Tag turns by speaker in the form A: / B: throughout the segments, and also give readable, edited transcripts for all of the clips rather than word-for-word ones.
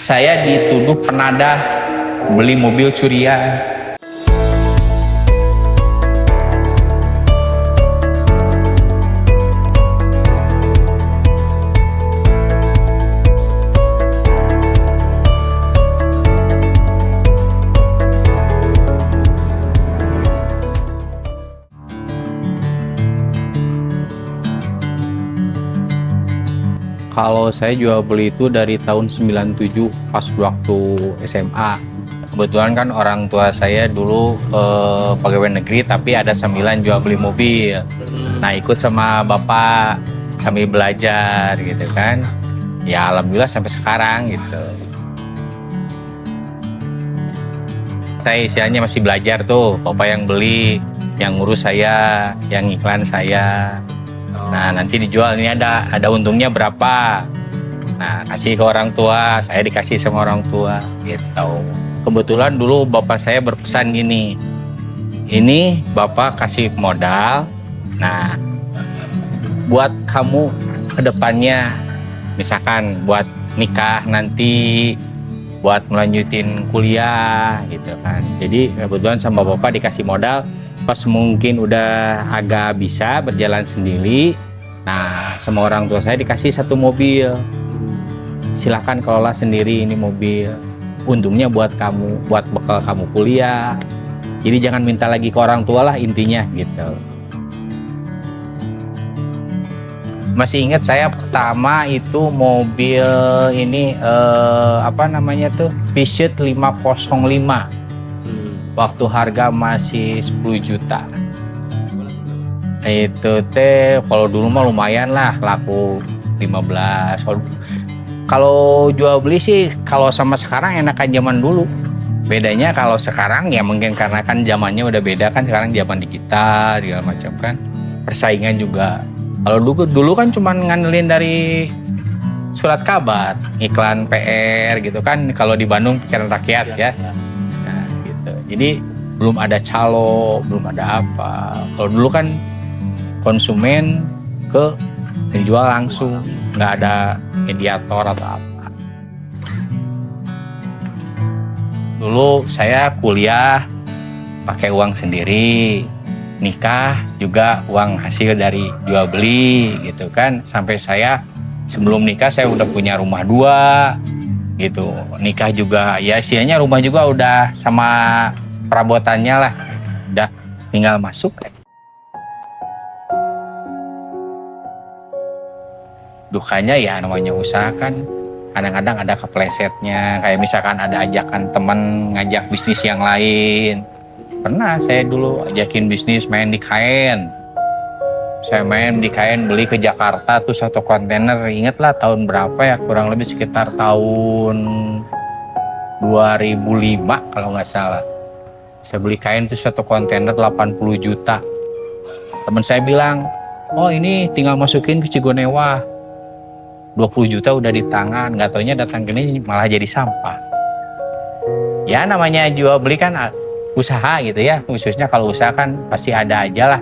A: Saya dituduh penadah beli mobil curian. Kalau saya jual beli itu dari tahun 97 pas waktu SMA. Kebetulan kan orang tua saya dulu pegawai negeri tapi ada sambilan jual beli mobil. Nah ikut sama bapak sambil belajar gitu kan. Ya alhamdulillah sampai sekarang gitu. Saya istilahnya masih belajar tuh, bapak yang beli, yang ngurus saya, yang iklan saya. Nah nanti dijual ini ada untungnya berapa. Nah kasih ke orang tua, saya dikasih sama orang tua gitu. Kebetulan dulu bapak saya berpesan gini, ini bapak kasih modal, nah buat kamu ke depannya, misalkan buat nikah nanti, buat melanjutin kuliah gitu kan. Jadi kebetulan sama bapak dikasih modal, pas mungkin udah agak bisa berjalan sendiri, nah sama orang tua saya dikasih satu mobil, silakan kelola sendiri ini mobil, untungnya buat kamu, buat bekal kamu kuliah, jadi jangan minta lagi ke orang tua lah intinya gitu. Masih ingat saya pertama itu mobil ini apa namanya tuh, Peugeot 505. Waktu harga masih 10 juta. Itu teh kalau dulu mah lumayan lah, laku 15. Kalau jual beli sih kalau sama sekarang enakan zaman dulu. Bedanya kalau sekarang ya mungkin karena kan zamannya udah beda kan, sekarang zaman digital segala macam kan. Persaingan juga. Kalau dulu kan cuman ngandelin dari surat kabar, iklan PR gitu kan, kalau di Bandung pikiran rakyat ya. Jadi belum ada calo, belum ada apa. Kalau dulu kan konsumen ke penjual langsung, nggak ada mediator atau apa. Dulu saya kuliah pakai uang sendiri, nikah juga uang hasil dari jual beli gitu kan. Sampai saya sebelum nikah saya udah punya rumah 2. Gitu, nikah juga ya istilahnya rumah juga udah sama perabotannya lah, udah tinggal masuk. Dukanya ya namanya usaha kan kadang-kadang ada keplesetnya, kayak misalkan ada ajakan teman ngajak bisnis yang lain. Pernah saya dulu ajakin bisnis main di kain. Saya main di kain, beli ke Jakarta tuh 1 kontainer, inget lah tahun berapa ya, kurang lebih sekitar tahun 2005 kalau nggak salah. Saya beli kain tuh 1 kontainer 80 juta. Teman saya bilang, oh ini tinggal masukin ke Cigonewah. 20 juta udah di tangan, nggak taunya datang ke ini malah jadi sampah. Ya namanya jual beli kan usaha gitu ya, khususnya kalau usaha kan pasti ada aja lah.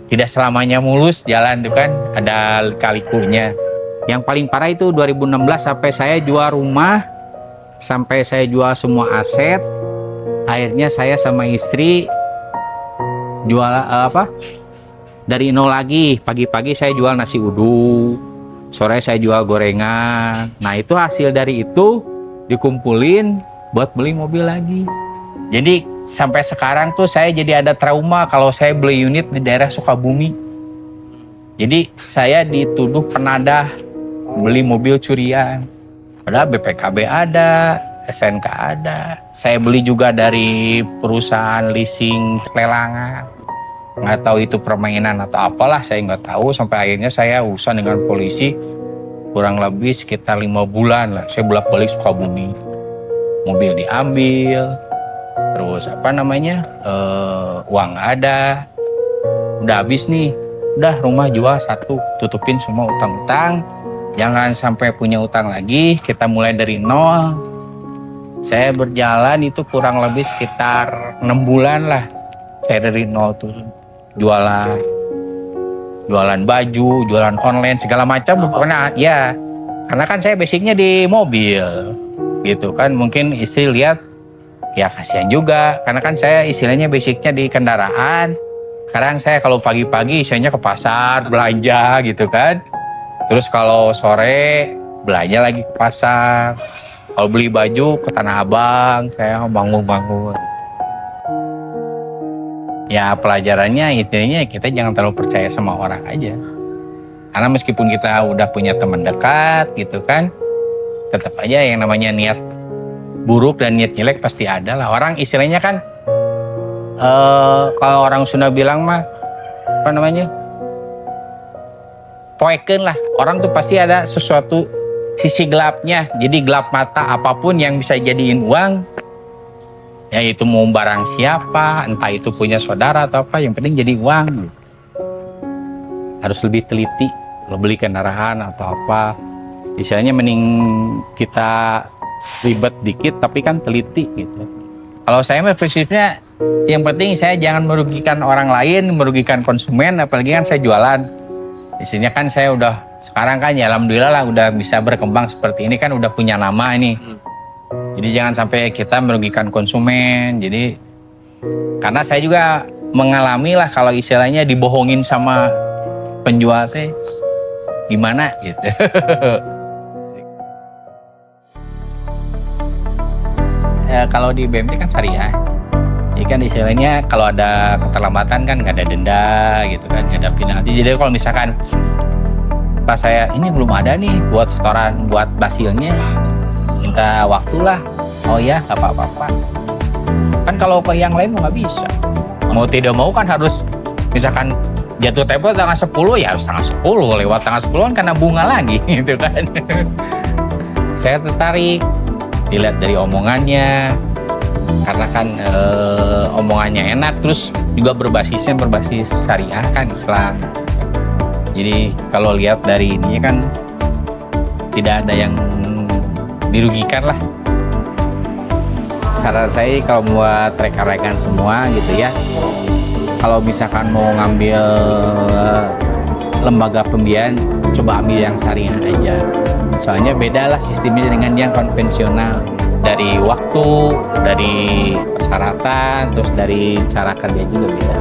A: Tidak selamanya mulus jalan tuh kan, ada kalikunya. Yang paling parah itu 2016 sampai saya jual rumah, sampai saya jual semua aset. Akhirnya saya sama istri jual dari nol lagi. Pagi-pagi saya jual nasi uduk, sore saya jual gorengan. Nah itu hasil dari itu dikumpulin buat beli mobil lagi. Jadi sampai sekarang tuh saya jadi ada trauma kalau saya beli unit di daerah Sukabumi. Jadi saya dituduh penadah beli mobil curian. Padahal BPKB ada, SNK ada. Saya beli juga dari perusahaan leasing lelangan. Nggak tahu itu permainan atau apalah, saya nggak tahu. Sampai akhirnya saya urusan dengan polisi kurang lebih sekitar 5 bulan lah. Saya bolak-balik Sukabumi. Mobil diambil. Terus uang nggak ada, udah habis nih, udah rumah jual 1, tutupin semua utang-utang, jangan sampai punya utang lagi, kita mulai dari nol. Saya berjalan itu kurang lebih sekitar 6 bulan lah, saya dari nol tuh jualan baju, jualan online segala macam pokoknya ya, karena kan saya basicnya di mobil. gitu kan. Mungkin istri lihat ya kasihan juga, karena kan saya istilahnya basicnya di kendaraan. Sekarang saya kalau pagi-pagi isinya ke pasar belanja gitu kan, terus kalau sore belanja lagi ke pasar, kalau beli baju ke Tanah Abang saya bangun-bangun. Ya pelajarannya intinya kita jangan terlalu percaya sama orang aja. Karena meskipun kita udah punya teman dekat gitu kan, tetap aja yang namanya niat buruk dan niat jelek pasti ada lah. Orang istilahnya kan, kalau orang Sunda bilang mah, apa namanya, poeken lah. Orang tuh pasti ada sesuatu sisi gelapnya. Jadi gelap mata apapun yang bisa jadiin uang, ya itu mau barang siapa, entah itu punya saudara atau apa, yang penting jadi uang. Harus lebih teliti kalau beli kendaraan atau apa. Istilahnya mending kita ribet dikit tapi kan teliti gitu. Kalau saya mah prinsipnya yang penting saya jangan merugikan orang lain, merugikan konsumen, apalagi kan saya jualan. Istilahnya kan saya udah sekarang kan ya alhamdulillah lah udah bisa berkembang seperti ini kan, udah punya nama ini. Jadi jangan sampai kita merugikan konsumen. Jadi karena saya juga mengalami lah kalau istilahnya dibohongin sama penjual teh gimana gitu. Ya, kalau di BMT kan syariah. Jadi kan istilahnya kalau ada keterlambatan kan nggak ada denda gitu kan, nggak ada penalti. Jadi kalau misalkan pas saya ini belum ada nih buat setoran buat basilnya, minta waktulah. Oh ya nggak apa-apa. Kan kalau ke yang lain nggak bisa. Mau tidak mau kan harus misalkan jatuh tempo tanggal 10 ya harus tanggal 10, lewat tanggal 10 kan kena bunga lagi gitu kan. Saya tertarik dilihat dari omongannya, karena kan omongannya enak, terus juga berbasis syariah kan, Islam. Jadi kalau lihat dari ini kan tidak ada yang dirugikan lah. Saran saya kalau buat rekan-rekan semua gitu ya, kalau misalkan mau ngambil lembaga pembiayaan, coba ambil yang syariah aja. Soalnya beda lah sistemnya dengan yang konvensional. Dari waktu, dari persyaratan, terus dari cara kerja juga beda.